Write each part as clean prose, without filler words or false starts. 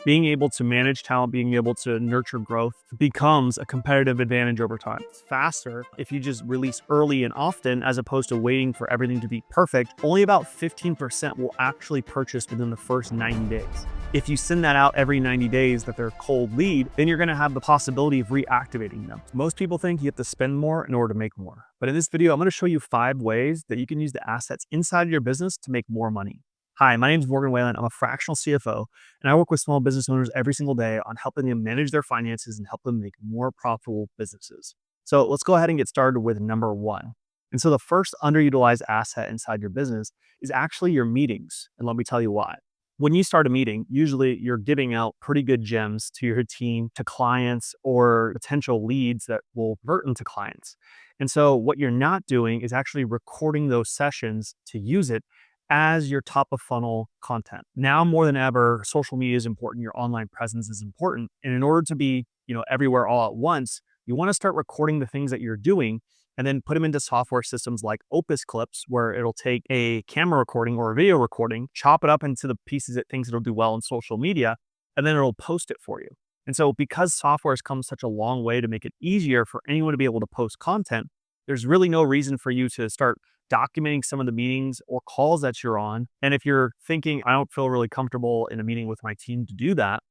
Being able to manage talent, being able to nurture growth becomes a competitive advantage over time. It's faster if you just release early and often as opposed to waiting for everything to be perfect. Only about 15% will actually purchase within the first 90 days. If you send that out every 90 days that they're cold lead, then you're going to have the possibility of reactivating them. Most people think you have to spend more in order to make more. But in this video, I'm going to show you 5 ways that you can use the assets inside your business to make more money. Hi, my name is Morgan Whalen. I'm a fractional CFO, and I work with small business owners every single day on helping them manage their finances and help them make more profitable businesses. So let's go ahead and get started with number 1. And so the first underutilized asset inside your business is actually your meetings. And let me tell you why. When you start a meeting, usually you're giving out pretty good gems to your team, to clients, or potential leads that will convert into clients. And so what you're not doing is actually recording those sessions to use it as your top of funnel content. Now more than ever, social media is important, your online presence is important. And in order to be, everywhere all at once, you want to start recording the things that you're doing and then put them into software systems like Opus Clips, where it'll take a camera recording or a video recording, chop it up into the pieces that things that'll do well in social media, and then it'll post it for you. And so because software has come such a long way to make it easier for anyone to be able to post content, there's really no reason for you to start documenting some of the meetings or calls that you're on. And if you're thinking, I don't feel really comfortable in a meeting with my team to do that,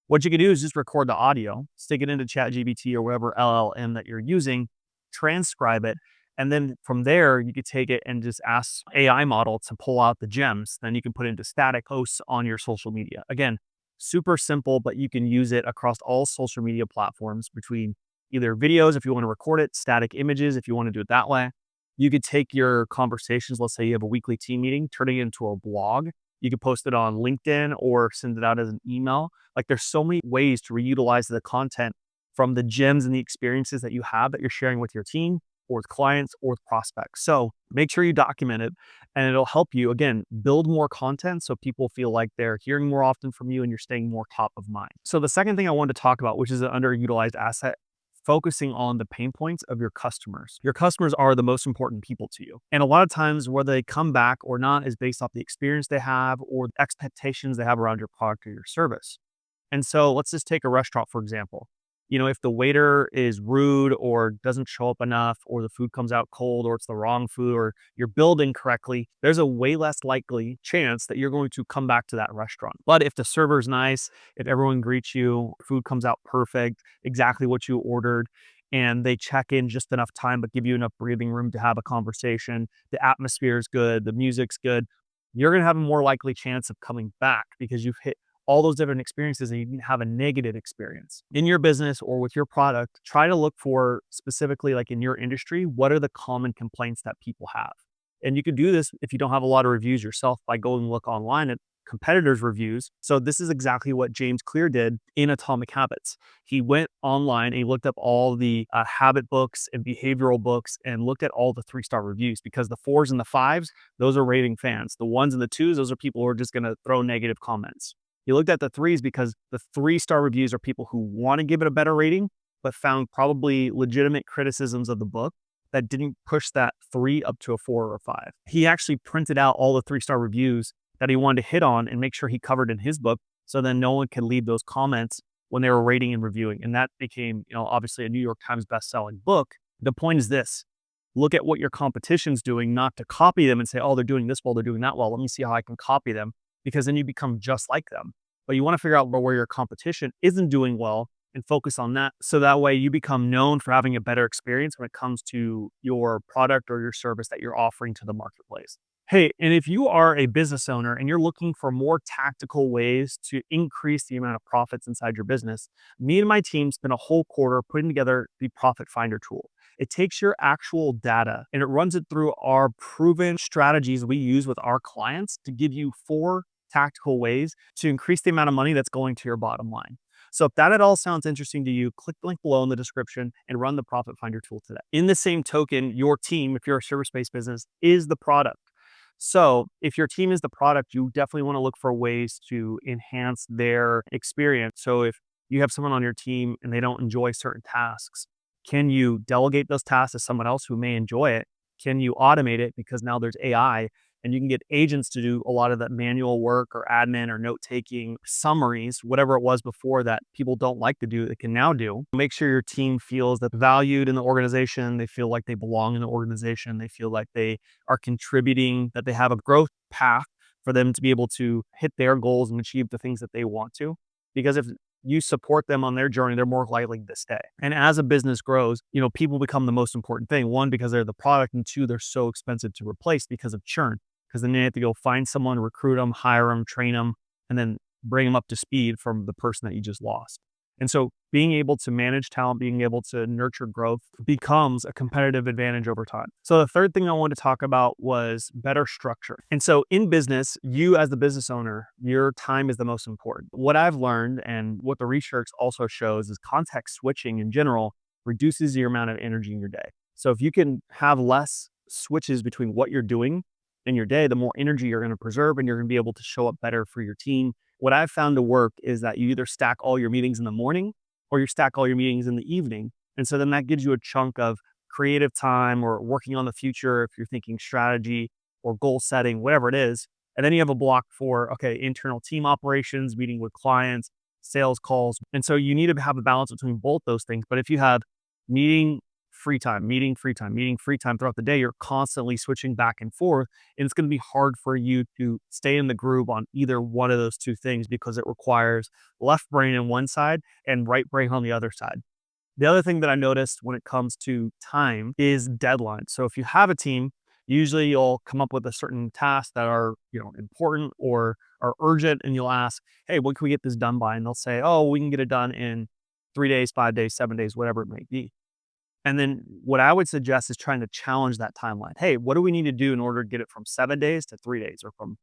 what you can do is just record the audio, stick it into ChatGPT or whatever LLM that you're using, transcribe it, and then from there, you could take it and just ask AI model to pull out the gems. Then you can put it into static posts on your social media. Again, super simple, but you can use it across all social media platforms between either videos if you want to record it, static images if you want to do it that way. You could take your conversations, let's say you have a weekly team meeting, turn it into a blog. You could post it on LinkedIn or send it out as an email. Like there's so many ways to reutilize the content from the gems and the experiences that you have that you're sharing with your team or with clients or with prospects. So make sure you document it and it'll help you, again, build more content so people feel like they're hearing more often from you and you're staying more top of mind. So the second thing I wanted to talk about, which is an underutilized asset, focusing on the pain points of your customers. Your customers are the most important people to you. And a lot of times whether they come back or not is based off the experience they have or the expectations they have around your product or your service. And so let's just take a restaurant, for example. If the waiter is rude or doesn't show up enough or the food comes out cold or it's the wrong food or you're billed incorrectly, there's a way less likely chance that you're going to come back to that restaurant. But if the server's nice, if everyone greets you, food comes out perfect, exactly what you ordered, and they check in just enough time but give you enough breathing room to have a conversation, the atmosphere is good, the music's good, you're going to have a more likely chance of coming back because you've hit all those different experiences and you can have a negative experience. In your business or with your product, try to look for specifically like in your industry, what are the common complaints that people have? And you can do this if you don't have a lot of reviews yourself by going and look online at competitors' reviews. So this is exactly what James Clear did in Atomic Habits. He went online and he looked up all the habit books and behavioral books and looked at all the 3-star reviews because the 4s and the 5s, those are rating fans. The 1s and the 2s, those are people who are just going to throw negative comments. You looked at the 3s because the 3-star reviews are people who want to give it a better rating, but found probably legitimate criticisms of the book that didn't push that 3 up to a 4 or a 5. He actually printed out all the 3-star reviews that he wanted to hit on and make sure he covered in his book so then no one could leave those comments when they were rating and reviewing. And that became, obviously a New York Times best-selling book. The point is this: look at what your competition's doing, not to copy them and say, oh, they're doing this well, they're doing that well. Let me see how I can copy them. Because then you become just like them. But you want to figure out where your competition isn't doing well and focus on that. So that way you become known for having a better experience when it comes to your product or your service that you're offering to the marketplace. Hey, and if you are a business owner and you're looking for more tactical ways to increase the amount of profits inside your business, me and my team spent a whole quarter putting together the Profit Finder tool. It takes your actual data and it runs it through our proven strategies we use with our clients to give you 4 tactical ways to increase the amount of money that's going to your bottom line. So if that at all sounds interesting to you, click the link below in the description and run the Profit Finder tool today. In the same token, your team, if you're a service-based business, is the product. So if your team is the product, you definitely want to look for ways to enhance their experience. So if you have someone on your team and they don't enjoy certain tasks, can you delegate those tasks to someone else who may enjoy it? Can you automate it because now there's AI and you can get agents to do a lot of that manual work or admin or note taking, summaries, whatever it was before that people don't like to do, they can now do. Make sure your team feels that valued in the organization, they feel like they belong in the organization, they feel like they are contributing, that they have a growth path for them to be able to hit their goals and achieve the things that they want to. Because if you support them on their journey, they're more likely to stay. And as a business grows, people become the most important thing. One, because they're the product, and two, they're so expensive to replace because of churn. Because then you have to go find someone, recruit them, hire them, train them, and then bring them up to speed from the person that you just lost. And so being able to manage talent, being able to nurture growth becomes a competitive advantage over time. So the third thing I wanted to talk about was better structure. And so in business, you as the business owner, your time is the most important. What I've learned and what the research also shows is context switching in general reduces your amount of energy in your day. So if you can have less switches between what you're doing in your day, the more energy you're going to preserve and you're going to be able to show up better for your team. What I've found to work is that you either stack all your meetings in the morning or you stack all your meetings in the evening. And so then that gives you a chunk of creative time or working on the future if you're thinking strategy or goal setting, whatever it is. And then you have a block for, okay, internal team operations, meeting with clients, sales calls. And so you need to have a balance between both those things. But if you have meeting free time, meeting free time, meeting free time throughout the day, you're constantly switching back and forth. And it's going to be hard for you to stay in the groove on either one of those two things because it requires left brain on one side and right brain on the other side. The other thing that I noticed when it comes to time is deadlines. So if you have a team, usually you'll come up with a certain tasks that are, important or are urgent, and you'll ask, hey, when can we get this done by? And they'll say, oh, we can get it done in 3 days, 5 days, 7 days, whatever it may be. And then what I would suggest is trying to challenge that timeline. Hey, what do we need to do in order to get it from 7 days to 3 days, or from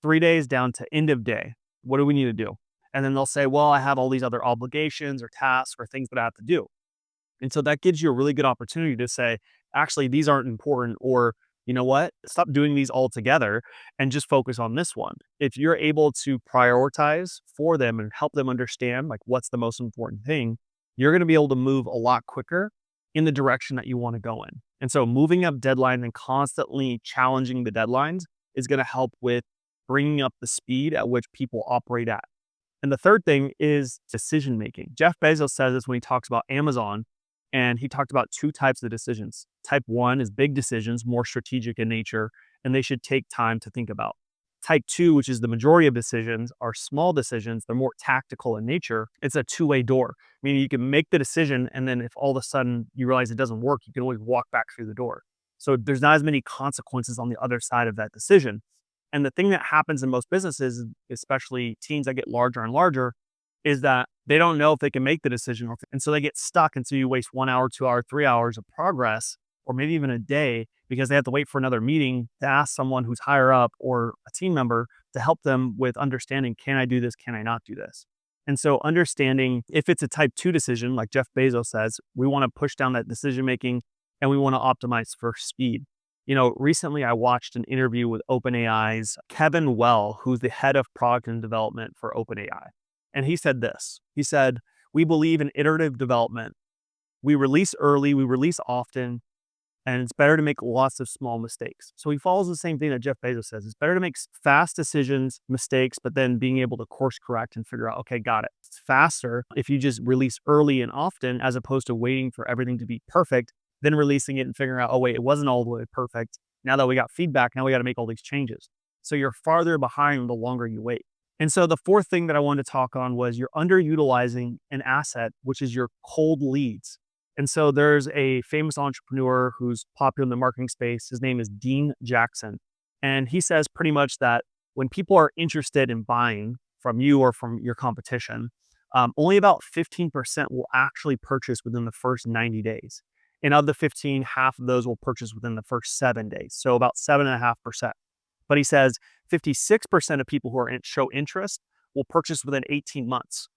3 days down to end of day? What do we need to do? And then they'll say, well, I have all these other obligations or tasks or things that I have to do. And so that gives you a really good opportunity to say, actually, these aren't important, or you know what? Stop doing these all together and just focus on this one. If you're able to prioritize for them and help them understand like what's the most important thing, you're going to be able to move a lot quicker in the direction that you want to go in. And so moving up deadlines and constantly challenging the deadlines is going to help with bringing up the speed at which people operate at. And the third thing is decision making. Jeff Bezos says this when he talks about Amazon, and he talked about two types of decisions. Type 1 is big decisions, more strategic in nature, and they should take time to think about. Type 2, which is the majority of decisions, are small decisions. They're more tactical in nature. It's a two-way door, meaning you can make the decision, and then if all of a sudden you realize it doesn't work, you can always walk back through the door. So there's not as many consequences on the other side of that decision. And the thing that happens in most businesses, especially teams that get larger and larger, is that they don't know if they can make the decision. And so they get stuck. And so you waste 1 hour, 2 hours, 3 hours of progress, or maybe even a day, because they have to wait for another meeting to ask someone who's higher up or a team member to help them with understanding, can I do this? Can I not do this? And so understanding if it's a type 2 decision, like Jeff Bezos says, we want to push down that decision making and we want to optimize for speed. Recently I watched an interview with OpenAI's Kevin Well, who's the head of product and development for OpenAI. And he said this. He said, we believe in iterative development. We release early, we release often, and it's better to make lots of small mistakes. So he follows the same thing that Jeff Bezos says. It's better to make fast decisions, mistakes, but then being able to course correct and figure out, okay, got it. It's faster if you just release early and often, as opposed to waiting for everything to be perfect, then releasing it and figuring out, oh wait, it wasn't all the way perfect. Now that we got feedback, now we got to make all these changes. So you're farther behind the longer you wait. And so the fourth thing that I wanted to talk on was you're underutilizing an asset, which is your cold leads. And so there's a famous entrepreneur who's popular in the marketing space. His name is Dean Jackson. And he says pretty much that when people are interested in buying from you or from your competition, only about 15% will actually purchase within the first 90 days. And of the 15, half of those will purchase within the first 7 days. So about 7.5%. But he says 56% of people who show interest will purchase within 18 months.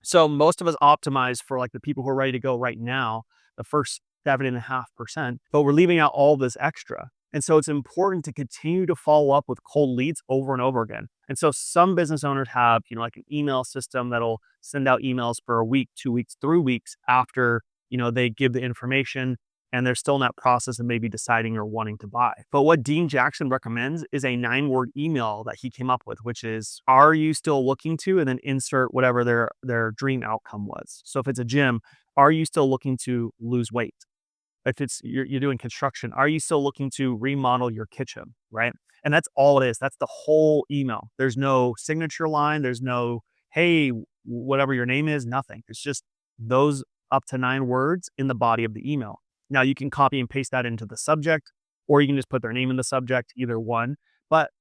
So most of us optimize for like the people who are ready to go right now, the first 7.5%, but we're leaving out all this extra. And so it's important to continue to follow up with cold leads over and over again. And so some business owners have, like an email system that'll send out emails for a week, 2 weeks, 3 weeks after, they give the information. and they're still in that process of maybe deciding or wanting to buy. But what Dean Jackson recommends is a 9-word email that he came up with, which is, are you still looking to, and then insert whatever their dream outcome was. So if it's a gym, are you still looking to lose weight? If it's you're doing construction, are you still looking to remodel your kitchen, right? And that's all it is. That's the whole email. There's no signature line. There's no, hey, whatever your name is, nothing. It's just those up to 9 words in the body of the email. Now you can copy and paste that into the subject, or you can just put their name in the subject, either one. But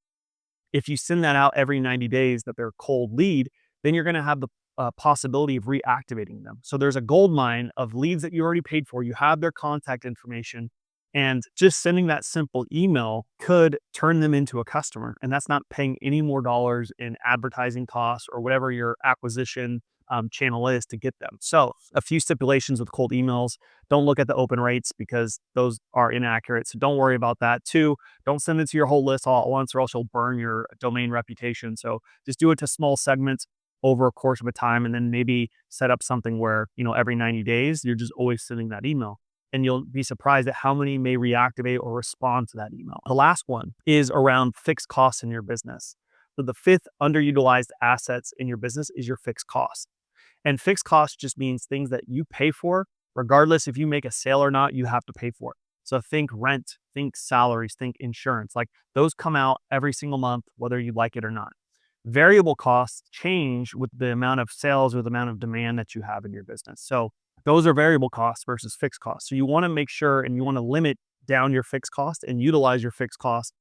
if you send that out every 90 days that they're cold lead, then you're going to have the possibility of reactivating them. So there's a gold mine of leads that you already paid for. You have their contact information, and just sending that simple email could turn them into a customer. And that's not paying any more dollars in advertising costs or whatever your acquisition channel is to get them. So a few stipulations with cold emails: don't look at the open rates because those are inaccurate. So don't worry about that. 2, don't send it to your whole list all at once, or else you'll burn your domain reputation. So just do it to small segments over a course of a time, and then maybe set up something where, every 90 days, you're just always sending that email. And you'll be surprised at how many may reactivate or respond to that email. The last one is around fixed costs in your business. So the 5th underutilized assets in your business is your fixed costs. And fixed costs just means things that you pay for, regardless if you make a sale or not, you have to pay for it. So think rent, think salaries, think insurance. Like, those come out every single month, whether you like it or not. Variable costs change with the amount of sales or the amount of demand that you have in your business. So those are variable costs versus fixed costs. So you want to make sure, and you want to limit down your fixed cost and utilize your fixed cost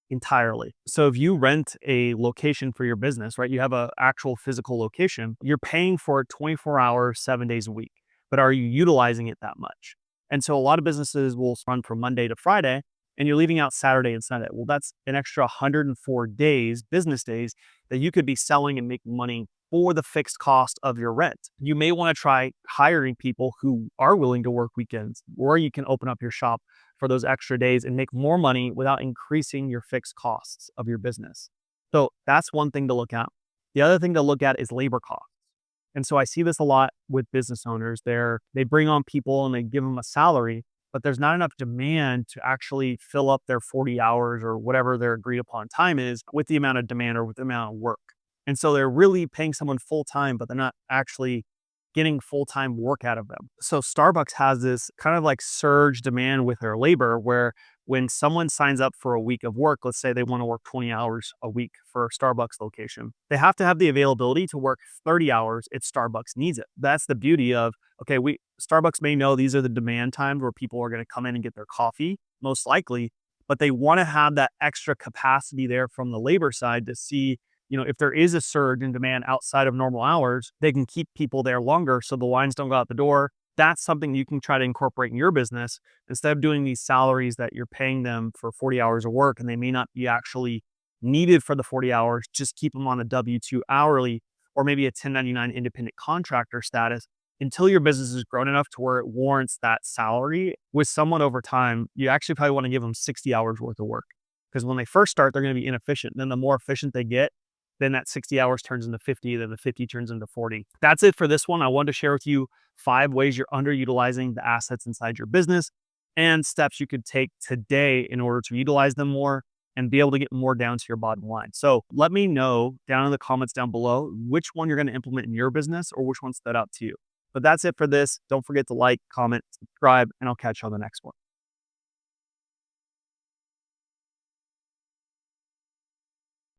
entirely. So if you rent a location for your business, right, you have an actual physical location, you're paying for it 24 hours, 7 days a week. But are you utilizing it that much? And so a lot of businesses will run from Monday to Friday, and you're leaving out Saturday and Sunday. Well, that's an extra 104 days, business days, that you could be selling and making money for the fixed cost of your rent. You may want to try hiring people who are willing to work weekends, or you can open up your shop for those extra days and make more money without increasing your fixed costs of your business. So that's one thing to look at. The other thing to look at is labor costs. And so I see this a lot with business owners. They bring on people and they give them a salary, but there's not enough demand to actually fill up their 40 hours or whatever their agreed upon time is with the amount of demand or with the amount of work. And so they're really paying someone full time, but they're not actually getting full-time work out of them. So Starbucks has this kind of like surge demand with their labor, where when someone signs up for a week of work, let's say they want to work 20 hours a week for a Starbucks location, they have to have the availability to work 30 hours if Starbucks needs it. That's the beauty of, okay, Starbucks may know these are the demand times where people are going to come in and get their coffee, most likely, but they want to have that extra capacity there from the labor side to see, if there is a surge in demand outside of normal hours, they can keep people there longer so the lines don't go out the door. That's something you can try to incorporate in your business. Instead of doing these salaries that you're paying them for 40 hours of work and they may not be actually needed for the 40 hours, just keep them on a W-2 hourly, or maybe a 1099 independent contractor status until your business has grown enough to where it warrants that salary. With someone over time, you actually probably want to give them 60 hours worth of work, because when they first start, they're going to be inefficient. Then the more efficient they get, then that 60 hours turns into 50, then the 50 turns into 40. That's it for this one. I wanted to share with you 5 ways you're underutilizing the assets inside your business and steps you could take today in order to utilize them more and be able to get more down to your bottom line. So let me know down in the comments down below which one you're going to implement in your business or which one stood out to you. But that's it for this. Don't forget to like, comment, subscribe, and I'll catch you on the next one.